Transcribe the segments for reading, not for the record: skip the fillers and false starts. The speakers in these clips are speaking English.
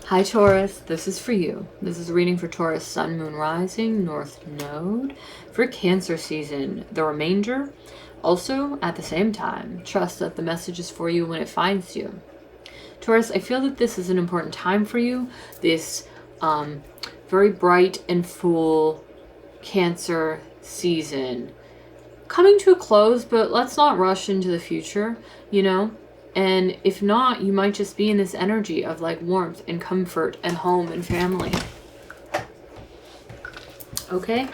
Hi Taurus, this is for you. This is a reading for Taurus, Sun, Moon, Rising, North Node for Cancer season. The remainder, also at the same time, trust that the message is for you when it finds you. Taurus, I feel that this is an important time for you. This very bright and full Cancer season coming to a close, but let's not rush into the future, you know? And if not, you might just be in this energy of like warmth and comfort and home and family. Okay?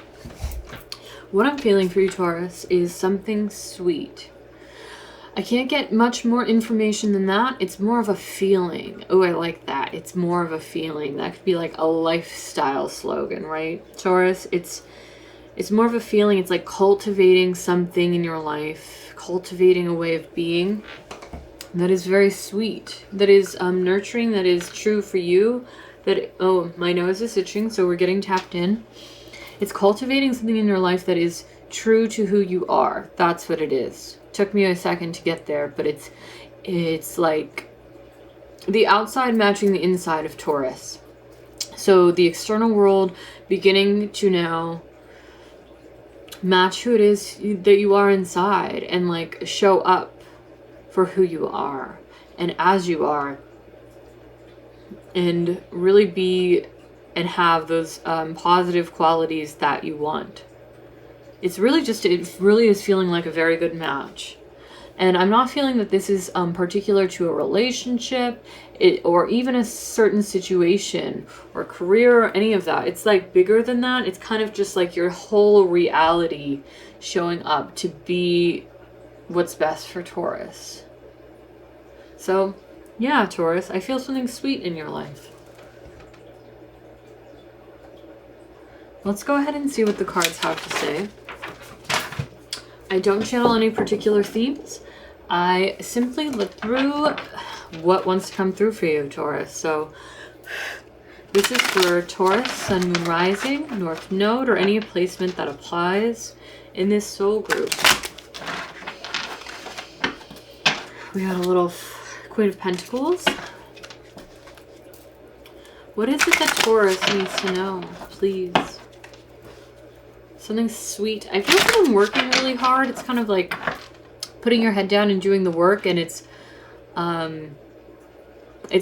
What I'm feeling for you, Taurus, is something sweet. I can't get much more information than that. It's more of a feeling. Oh, I like that. It's more of a feeling. That could be like a lifestyle slogan, right? Taurus, it's more of a feeling. It's like cultivating something in your life, cultivating a way of being that is very sweet, that is nurturing, that is true for you, that, oh, my nose is itching, so we're getting tapped in. It's cultivating something in your life that is true to who you are. That's what it is. Took me a second to get there, but it's like the outside matching the inside of Taurus. So the external world beginning to now match who it is that you are inside and like show up for who you are and as you are, and really be and have those positive qualities that you want. It really is feeling like a very good match. And I'm not feeling that this is particular to a relationship or even a certain situation or career or any of that. It's like bigger than that. It's kind of just like your whole reality showing up to be what's best for Taurus. So, yeah, Taurus, I feel something sweet in your life. Let's go ahead and see what the cards have to say. I don't channel any particular themes. I simply look through what wants to come through for you, Taurus. So, this is for Taurus, Sun, Moon, Rising, North Node, or any placement that applies in this soul group. We got a little Queen of Pentacles. What is it that Taurus needs to know, please? Something sweet. I feel like I'm working really hard. It's kind of like putting your head down and doing the work, and it's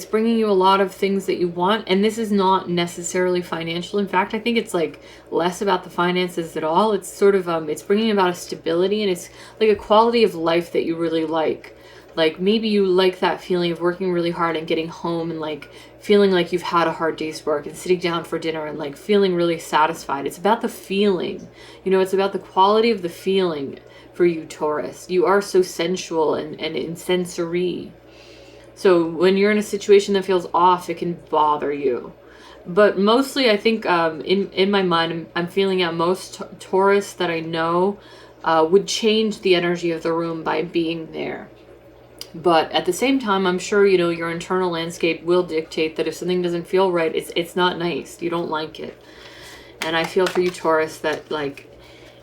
bringing you a lot of things that you want. And this is not necessarily financial. In fact, I think it's like less about the finances at all. It's sort of it's bringing about a stability, and it's like a quality of life that you really like. Like maybe you like that feeling of working really hard and getting home and like feeling like you've had a hard day's work and sitting down for dinner and like feeling really satisfied. It's about the feeling, you know, it's about the quality of the feeling for you, Taurus. You are so sensual and sensory. So when you're in a situation that feels off, it can bother you. But mostly I think in my mind, I'm feeling out most Taurus that I know would change the energy of the room by being there. But at the same time, I'm sure, you know, your internal landscape will dictate that if something doesn't feel right, it's not nice. You don't like it. And I feel for you, Taurus, that, like,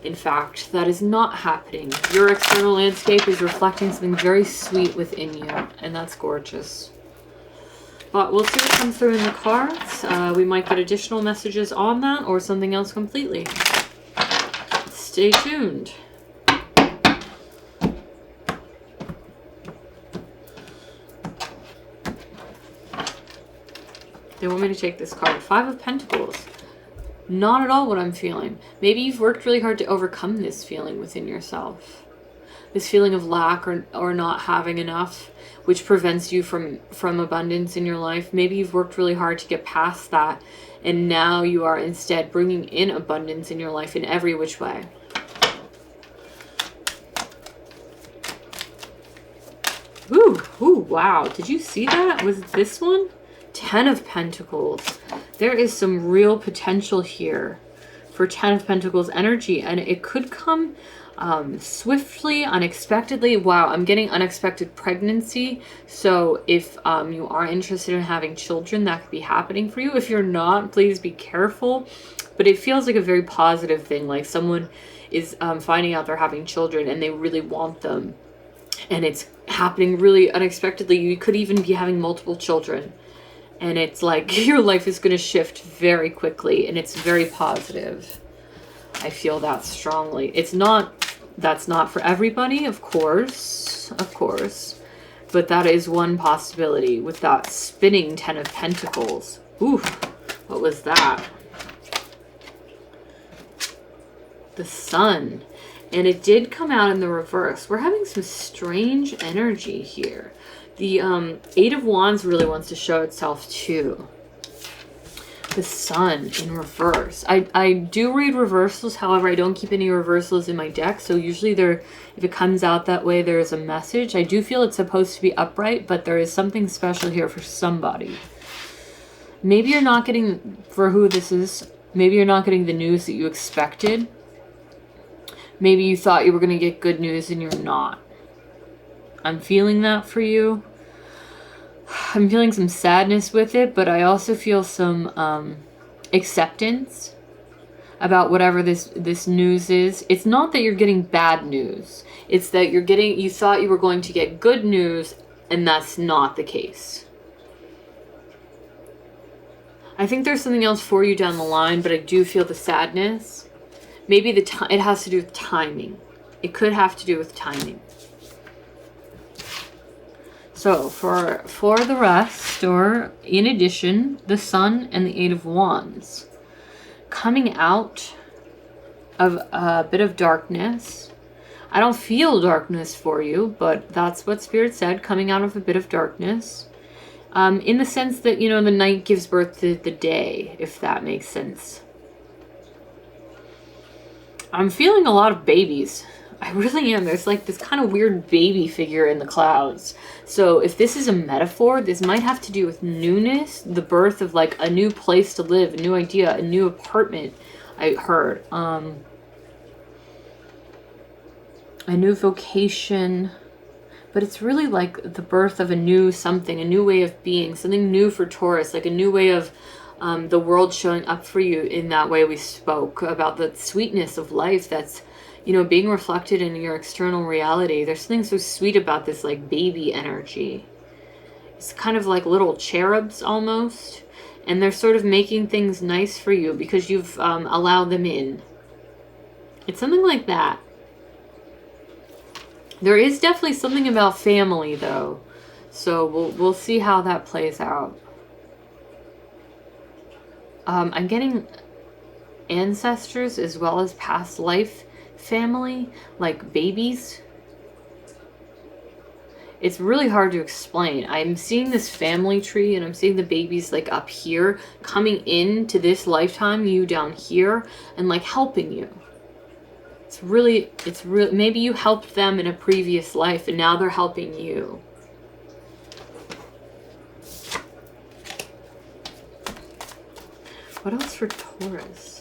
in fact, that is not happening. Your external landscape is reflecting something very sweet within you. And that's gorgeous. But we'll see what comes through in the cards. We might get additional messages on that or something else completely. Stay tuned. They want me to take this card. 5 of Pentacles. Not at all what I'm feeling. Maybe you've worked really hard to overcome this feeling within yourself. This feeling of lack or not having enough, which prevents you from abundance in your life. Maybe you've worked really hard to get past that, and now you are instead bringing in abundance in your life in every which way. Ooh, wow. Did you see that? Was it this one? 10 of Pentacles. There is some real potential here for 10 of Pentacles energy, and it could come swiftly, unexpectedly. Wow, I'm getting unexpected pregnancy. So if you are interested in having children, that could be happening for you. If you're not, please be careful. But it feels like a very positive thing, like someone is finding out they're having children and they really want them, and it's happening really unexpectedly. You could even be having multiple children. And it's like your life is going to shift very quickly, and it's very positive. I feel that strongly. That's not for everybody, of course, but that is one possibility with that spinning 10 of Pentacles. Ooh, what was that? The Sun. And it did come out in the reverse. We're having some strange energy here. The Eight of Wands really wants to show itself too. The Sun in reverse. I do read reversals, however, I don't keep any reversals in my deck, so usually if it comes out that way, there is a message. I do feel it's supposed to be upright, but there is something special here for somebody. Maybe you're not getting, for who this is, maybe you're not getting the news that you expected. Maybe you thought you were going to get good news and you're not. I'm feeling that for you. I'm feeling some sadness with it, but I also feel some acceptance about whatever this news is. It's not that you're getting bad news. It's that you thought you were going to get good news, and that's not the case. I think there's something else for you down the line, but I do feel the sadness. Maybe it has to do with timing. It could have to do with timing. So for the rest, or in addition, the Sun and the Eight of Wands. Coming out of a bit of darkness. I don't feel darkness for you, but that's what Spirit said, coming out of a bit of darkness. In the sense that, the night gives birth to the day, if that makes sense. I'm feeling a lot of babies. I really am. There's like this kind of weird baby figure in the clouds. So if this is a metaphor, this might have to do with newness, the birth of like a new place to live, a new idea, a new apartment, I heard. A new vocation. But it's really like the birth of a new something, a new way of being, something new for Taurus, like a new way of the world showing up for you in that way we spoke about, the sweetness of life that's, being reflected in your external reality. There's something so sweet about this like baby energy. It's kind of like little cherubs almost. And they're sort of making things nice for you because you've allowed them in. It's something like that. There is definitely something about family though. So we'll see how that plays out. I'm getting ancestors as well as past life family, like babies. It's really hard to explain. I'm seeing this family tree and I'm seeing the babies like up here coming into this lifetime, you down here, and like helping you. It's really, maybe you helped them in a previous life and now they're helping you. What else for Taurus?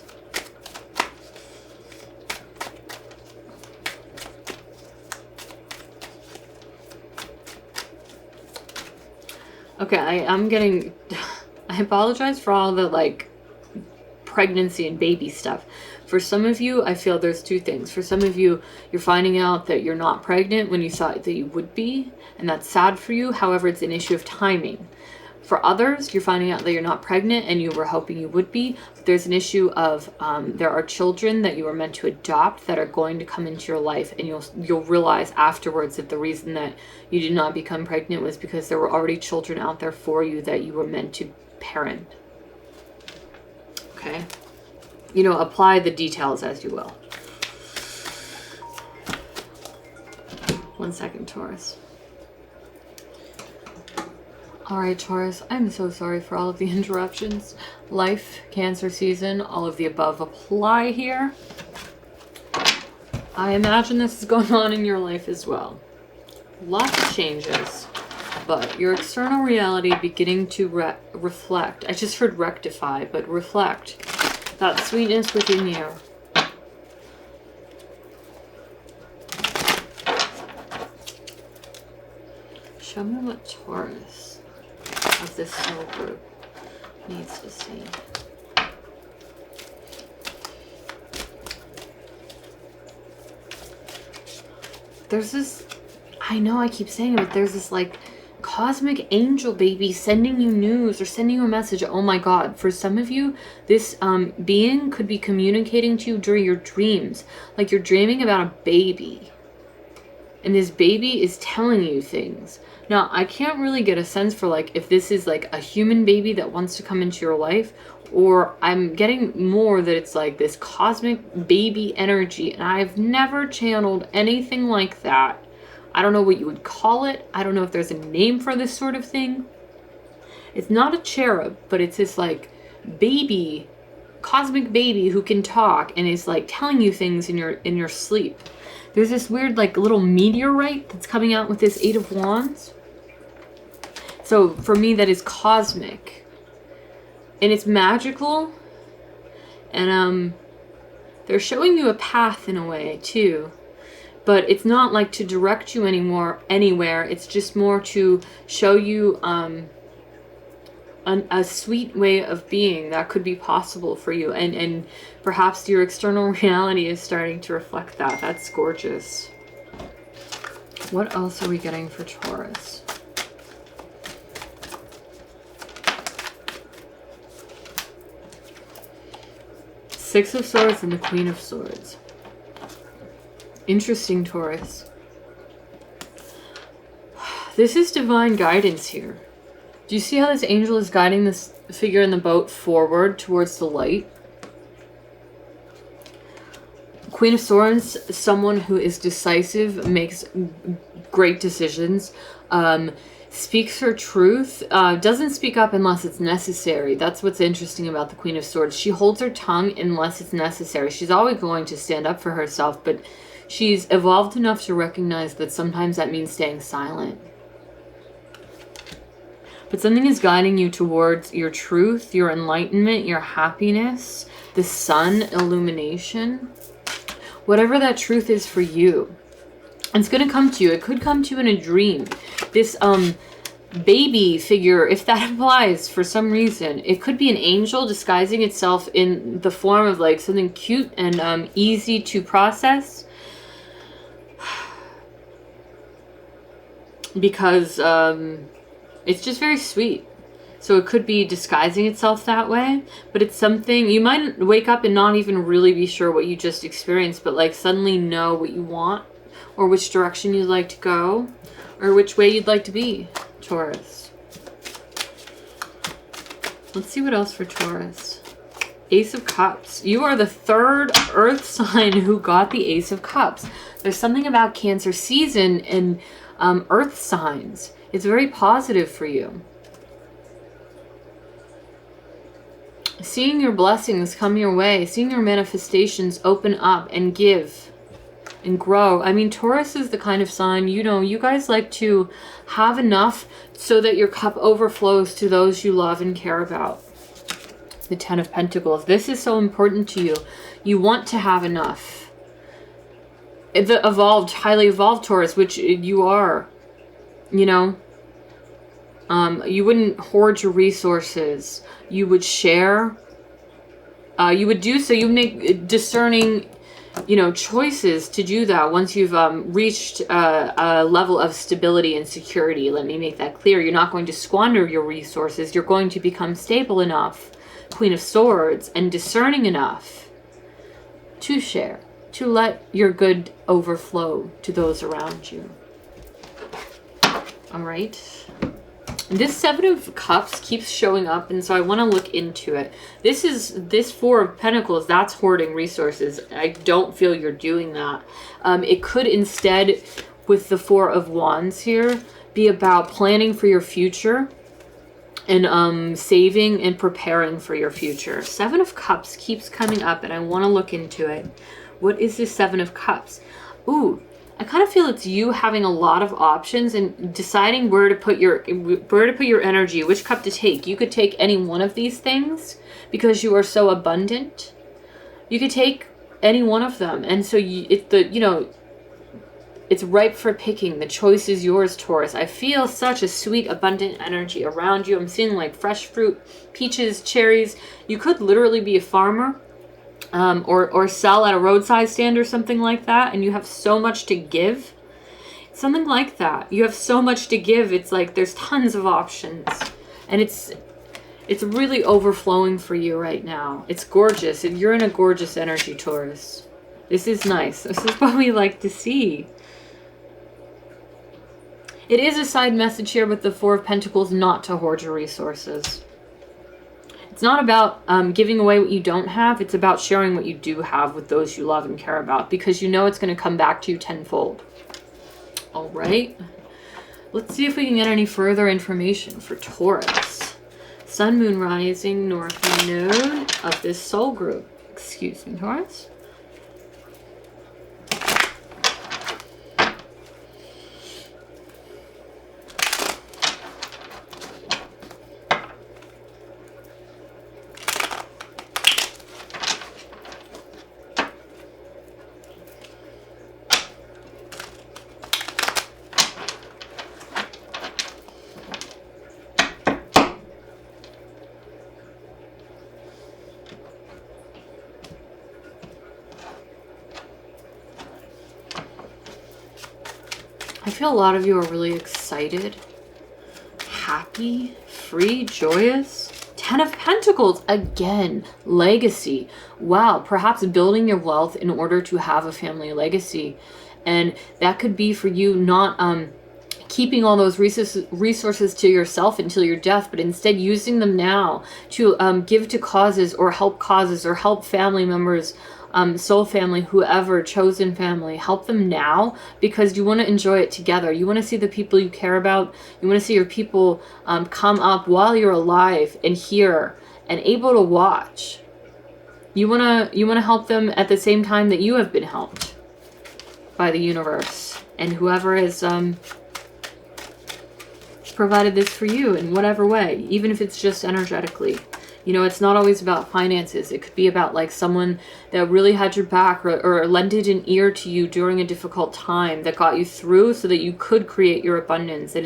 Okay, I apologize for all the like pregnancy and baby stuff. For some of you, I feel there's two things. For some of you, you're finding out that you're not pregnant when you thought that you would be, and that's sad for you. However, it's an issue of timing. For others, you're finding out that you're not pregnant and you were hoping you would be. But there's an issue of there are children that you were meant to adopt that are going to come into your life, and you'll realize afterwards that the reason that you did not become pregnant was because there were already children out there for you that you were meant to parent. Okay? Apply the details as you will. 1 second, Taurus. All right, Taurus, I'm so sorry for all of the interruptions. Life, Cancer season, all of the above apply here. I imagine this is going on in your life as well. Lots of changes, but your external reality beginning to reflect. I just heard rectify, but reflect that sweetness within you. Show me what Taurus of this soul group needs to see. There's this, I know I keep saying it, but there's this like cosmic angel baby sending you news or sending you a message. Oh my God. For some of you, this being could be communicating to you during your dreams. Like you're dreaming about a baby. And this baby is telling you things. Now, I can't really get a sense for like if this is like a human baby that wants to come into your life, or I'm getting more that it's like this cosmic baby energy, and I've never channeled anything like that. I don't know what you would call it. I don't know if there's a name for this sort of thing. It's not a cherub, but it's this like baby, cosmic baby who can talk and is like telling you things in your sleep. There's this weird like little meteorite that's coming out with this 8 of Wands. So for me, that is cosmic. And it's magical. And they're showing you a path in a way too. But it's not like to direct you anywhere. It's just more to show you a sweet way of being that could be possible for you. And perhaps your external reality is starting to reflect that. That's gorgeous. What else are we getting for Taurus? Six of Swords and the Queen of Swords. Interesting, Taurus. This is divine guidance here. Do you see how this angel is guiding this figure in the boat forward towards the light? Queen of Swords, someone who is decisive, makes great decisions, speaks her truth, doesn't speak up unless it's necessary. That's what's interesting about the Queen of Swords. She holds her tongue unless it's necessary. She's always going to stand up for herself, but she's evolved enough to recognize that sometimes that means staying silent. But something is guiding you towards your truth, your enlightenment, your happiness, the sun illumination. Whatever that truth is for you. It's going to come to you. It could come to you in a dream. This baby figure, if that applies for some reason, it could be an angel disguising itself in the form of like something cute and easy to process. Because it's just very sweet. So it could be disguising itself that way, but it's something you might wake up and not even really be sure what you just experienced, but like suddenly know what you want or which direction you'd like to go or which way you'd like to be, Taurus. Let's see what else for Taurus. Ace of Cups. You are the third earth sign who got the Ace of Cups. There's something about Cancer season and earth signs. It's very positive for you. Seeing your blessings come your way, seeing your manifestations open up and give and grow. I mean, Taurus is the kind of sign, you know, you guys like to have enough so that your cup overflows to those you love and care about. The Ten of Pentacles. This is so important to you. You want to have enough. The evolved, highly evolved Taurus, which you are, you know, you wouldn't hoard your resources. You would share. You would do so. You make discerning, you know, choices to do that once you've reached a level of stability and security. Let me make that clear. You're not going to squander your resources. You're going to become stable enough, Queen of Swords, and discerning enough to share, to let your good overflow to those around you. All right. This Seven of Cups keeps showing up, and so I want to look into it. This Four of Pentacles, that's hoarding resources. I don't feel you're doing that. It could instead, with the Four of Wands here, be about planning for your future and saving and preparing for your future. Seven of Cups keeps coming up, and I want to look into it. What is this Seven of Cups? Ooh. I kind of feel it's you having a lot of options and deciding where to put your energy, which cup to take. You could take any one of these things because you are so abundant. You could take any one of them, and so it's ripe for picking. The choice is yours, Taurus. I feel such a sweet, abundant energy around you. I'm seeing like fresh fruit, peaches, cherries. You could literally be a farmer. Or sell at a roadside stand or something like that, and you have so much to give. Something like that. You have so much to give. It's like there's tons of options. And it's really overflowing for you right now. It's gorgeous. You're in a gorgeous energy, Taurus. This is nice. This is what we like to see. It is a side message here with the Four of Pentacles not to hoard your resources. It's not about giving away what you don't have. It's about sharing what you do have with those you love and care about, because you know it's going to come back to you tenfold. All right. Let's see if we can get any further information for Taurus. Sun, Moon, Rising, North Node of this soul group. Excuse me, Taurus. I feel a lot of you are really excited, happy, free, joyous. 10 of Pentacles, again, legacy. Wow, perhaps building your wealth in order to have a family legacy. And that could be for you not keeping all those resources to yourself until your death, but instead using them now to give to causes or help family members, soul family, whoever, chosen family. Help them now because you want to enjoy it together. You want to see the people you care about. You want to see your people come up while you're alive and here and able to watch. You want to help them at the same time that you have been helped by the universe and whoever has provided this for you in whatever way, even if it's just energetically. You know, it's not always about finances. It could be about like someone that really had your back or lended an ear to you during a difficult time that got you through so that you could create your abundance. And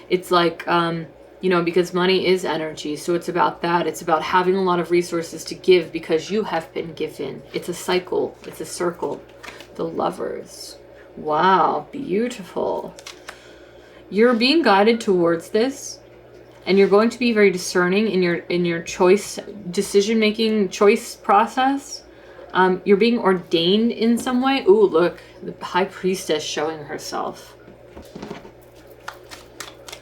it's like, you know, because money is energy. So it's about that. It's about having a lot of resources to give because you have been given. It's a cycle. It's a circle. The Lovers. Wow, beautiful. You're being guided towards this. And you're going to be very discerning in your choice, decision-making choice process. You're being ordained in some way. Ooh, look, the High Priestess showing herself.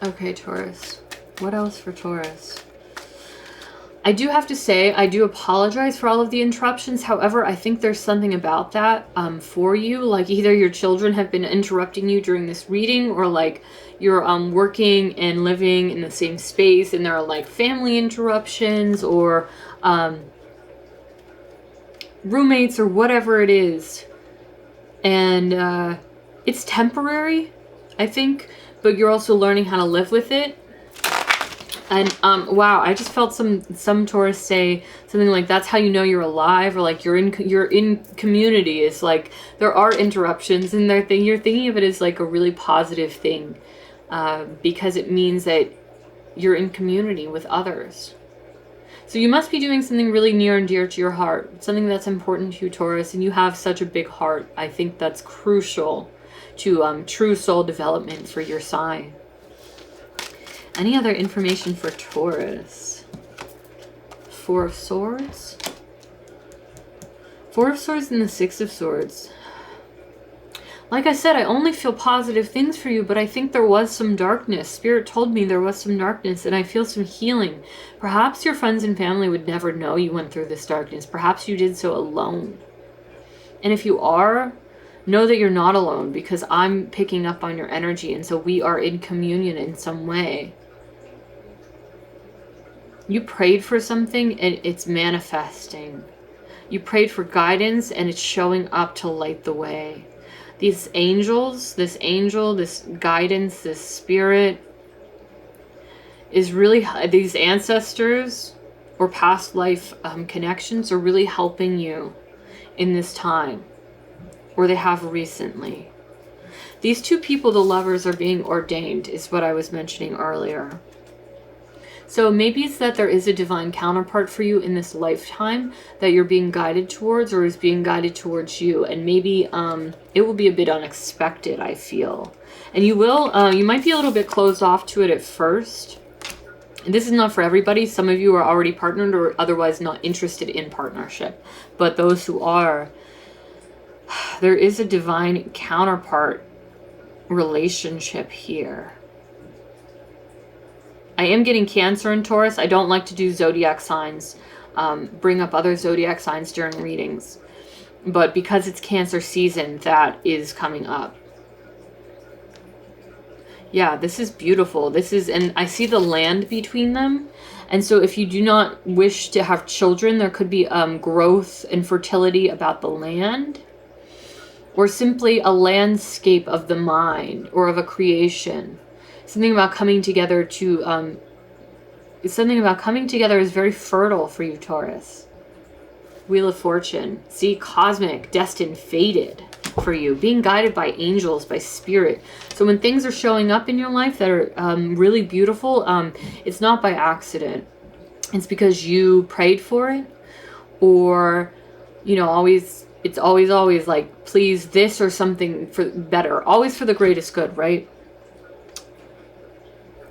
Okay, Taurus. What else for Taurus? I do have to say, I do apologize for all of the interruptions. However, I think there's something about that for you. Like either your children have been interrupting you during this reading, or like you're working and living in the same space and there are like family interruptions or roommates or whatever it is. And it's temporary, I think, but you're also learning how to live with it. And wow, I just felt some Taurus say something like that's how you know you're alive, or like you're in community. It's like there are interruptions, and you're thinking of it as like a really positive thing, because it means that you're in community with others. So you must be doing something really near and dear to your heart, something that's important to you, Taurus, and you have such a big heart. I think that's crucial to true soul development for your sign. Any other information for Taurus? Four of Swords. Four of Swords and the Six of Swords. Like I said, I only feel positive things for you, but I think there was some darkness. Spirit told me there was some darkness, and I feel some healing. Perhaps your friends and family would never know you went through this darkness. Perhaps you did so alone. And if you are, know that you're not alone, because I'm picking up on your energy, and so we are in communion in some way. You prayed for something and it's manifesting. You prayed for guidance and it's showing up to light the way. These angels, this angel, this guidance, this spirit is really, these ancestors or past life connections are really helping you in this time, or they have recently. These two people, the Lovers, are being ordained, is what I was mentioning earlier. So maybe it's that there is a divine counterpart for you in this lifetime that you're being guided towards, or is being guided towards you. And maybe it will be a bit unexpected, I feel. And you might be a little bit closed off to it at first. And this is not for everybody. Some of you are already partnered or otherwise not interested in partnership. But those who are, there is a divine counterpart relationship here. I am getting Cancer and Taurus. I don't like to do zodiac signs, bring up other zodiac signs during readings. But because it's Cancer season, that is coming up. Yeah, this is beautiful. And I see the land between them. And so if you do not wish to have children, there could be growth and fertility about the land. Or simply a landscape of the mind or of a creation. Something about coming together is very fertile for you, Taurus. Wheel of Fortune. See, cosmic, destined, fated for you. Being guided by angels, by spirit. So when things are showing up in your life that are really beautiful, it's not by accident. It's because you prayed for it. Or, it's always like, please this or something for better. Always for the greatest good, right?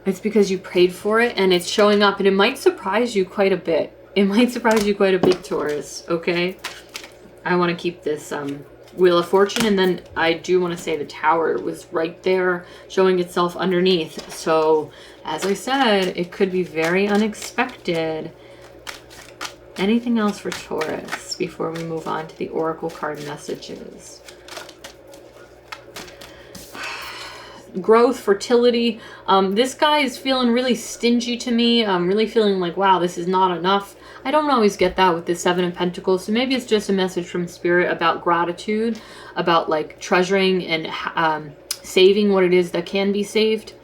It's because you prayed for it and it's showing up, and it might surprise you quite a bit. It might surprise you quite a bit, Taurus, okay? I want to keep this Wheel of Fortune, and then I do want to say the Tower was right there showing itself underneath. So, as I said, it could be very unexpected. Anything else for Taurus before we move on to the Oracle card messages? Growth, fertility. This guy is feeling really stingy to me. I'm really feeling like, wow, this is not enough. I don't always get that with the Seven of Pentacles. So maybe it's just a message from Spirit about gratitude, about like treasuring and saving what it is that can be saved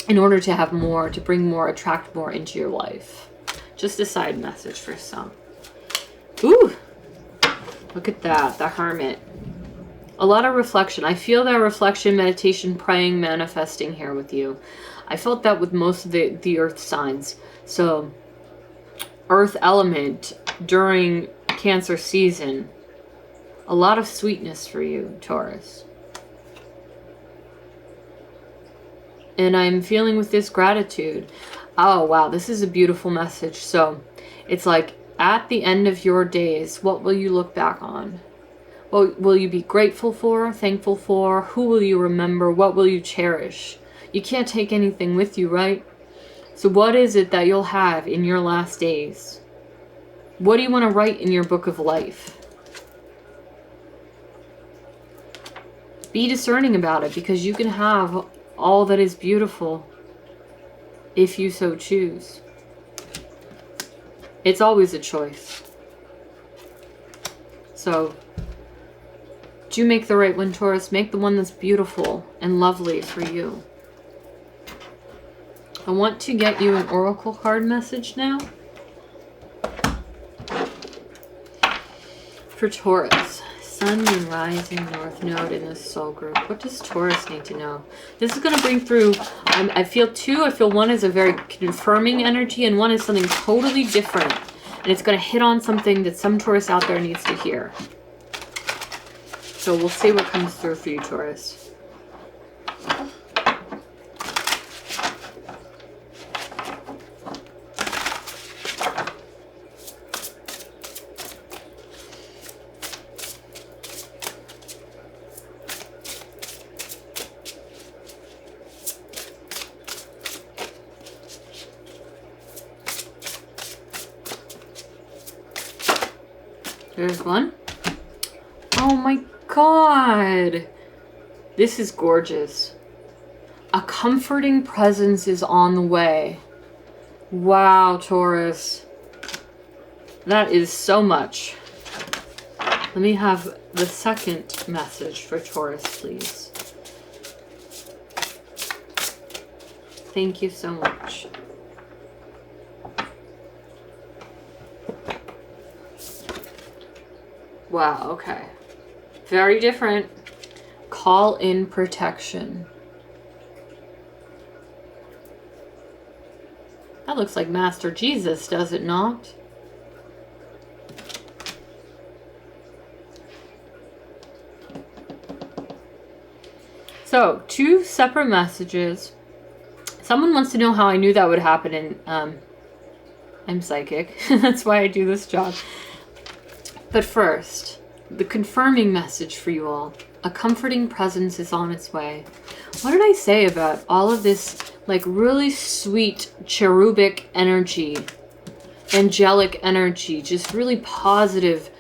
in order to have more, to bring more, attract more into your life. Just a side message for some. Ooh, look at that, the Hermit. A lot of reflection. I feel that reflection, meditation, praying, manifesting here with you. I felt that with most of the earth signs. So, earth element during Cancer season. A lot of sweetness for you, Taurus. And I'm feeling with this gratitude. Oh, wow, this is a beautiful message. So, it's like, at the end of your days, what will you look back on? What will you be grateful for, thankful for? Who will you remember? What will you cherish? You can't take anything with you, right? So what is it that you'll have in your last days? What do you want to write in your book of life? Be discerning about it, because you can have all that is beautiful if you so choose. It's always a choice. So, do make the right one, Taurus. Make the one that's beautiful and lovely for you. I want to get you an oracle card message now. For Taurus. Sun, Moon, Rising, North Node in this soul group. What does Taurus need to know? This is going to bring through, I feel two. I feel one is a very confirming energy and one is something totally different. And it's going to hit on something that some Taurus out there needs to hear. So we'll see what comes through for you, Taurus. There's one. Oh my God. This is gorgeous. A comforting presence is on the way. Wow, Taurus. That is so much. Let me have the second message for Taurus, please. Thank you so much. Wow, okay. Very different. Call in protection. That looks like Master Jesus, does it not? So, 2 separate messages. Someone wants to know how I knew that would happen, and I'm psychic. That's why I do this job. But first, the confirming message for you all. A comforting presence is on its way. What did I say about all of this, like, really sweet cherubic energy, angelic energy, just really positive,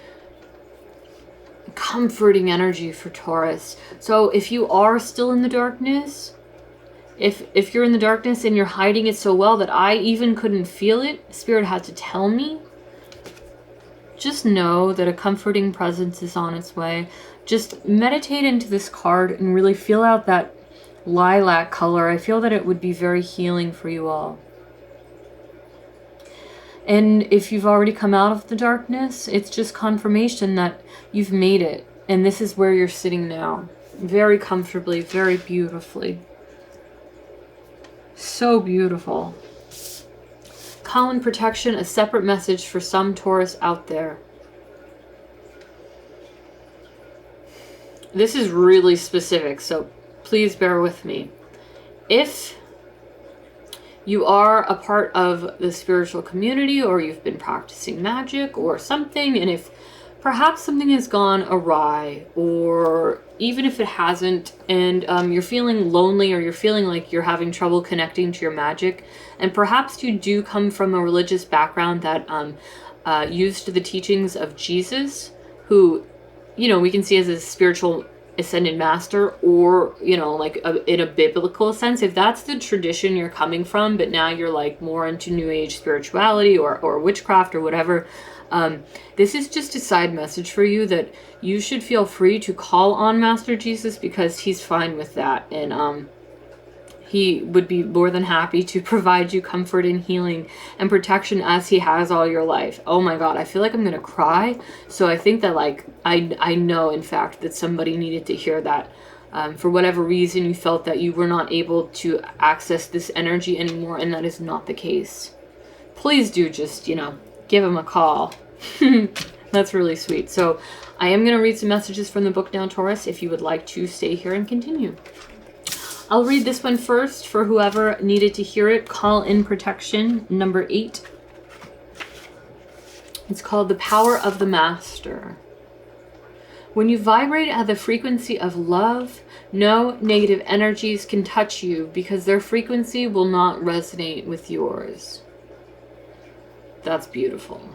comforting energy for Taurus? So if you are still in the darkness, if you're in the darkness and you're hiding it so well that I even couldn't feel it, Spirit had to tell me, just know that a comforting presence is on its way. Just meditate into this card and really feel out that lilac color. I feel that it would be very healing for you all. And if you've already come out of the darkness, it's just confirmation that you've made it. And this is where you're sitting now. Very comfortably, very beautifully. So beautiful. Colman protection, a separate message for some Taurus out there. This is really specific, so please bear with me. If you are a part of the spiritual community, or you've been practicing magic or something, and if perhaps something has gone awry, or even if it hasn't, and you're feeling lonely, or you're feeling like you're having trouble connecting to your magic, and perhaps you do come from a religious background that used the teachings of Jesus, who, you know, we can see as a spiritual ascended master, or, you know, like in a biblical sense, if that's the tradition you're coming from, but now you're like more into new age spirituality or witchcraft or whatever, this is just a side message for you that you should feel free to call on Master Jesus, because he's fine with that, and he would be more than happy to provide you comfort and healing and protection as he has all your life. Oh my God, I feel like I'm gonna cry. So I think that, like, I know, in fact, that somebody needed to hear that. For whatever reason, you felt that you were not able to access this energy anymore, and that is not the case. Please do just, you know, give him a call. That's really sweet. So I am gonna read some messages from the book now, Taurus, if you would like to stay here and continue. I'll read this one first for whoever needed to hear it. Call in protection, number 8. It's called The Power of the Master. When you vibrate at the frequency of love, no negative energies can touch you, because their frequency will not resonate with yours. That's beautiful.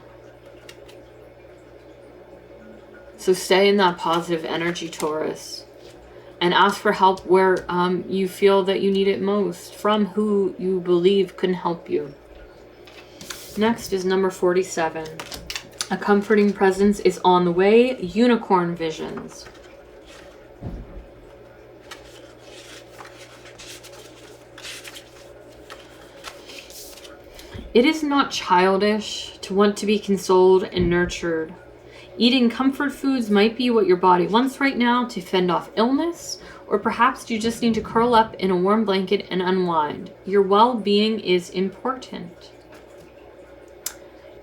So stay in that positive energy, Taurus. And ask for help where you feel that you need it most, from who you believe can help you. Next is number 47. A comforting presence is on the way. Unicorn visions. It is not childish to want to be consoled and nurtured. Eating comfort foods might be what your body wants right now to fend off illness, or perhaps you just need to curl up in a warm blanket and unwind. Your well-being is important.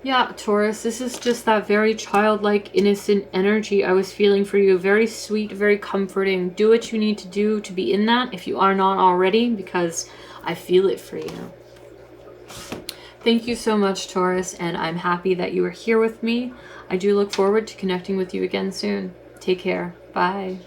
Yeah, Taurus, this is just that very childlike, innocent energy I was feeling for you. Very sweet, very comforting. Do what you need to do to be in that, if you are not already, because I feel it for you. Thank you so much, Taurus, and I'm happy that you are here with me. I do look forward to connecting with you again soon. Take care. Bye.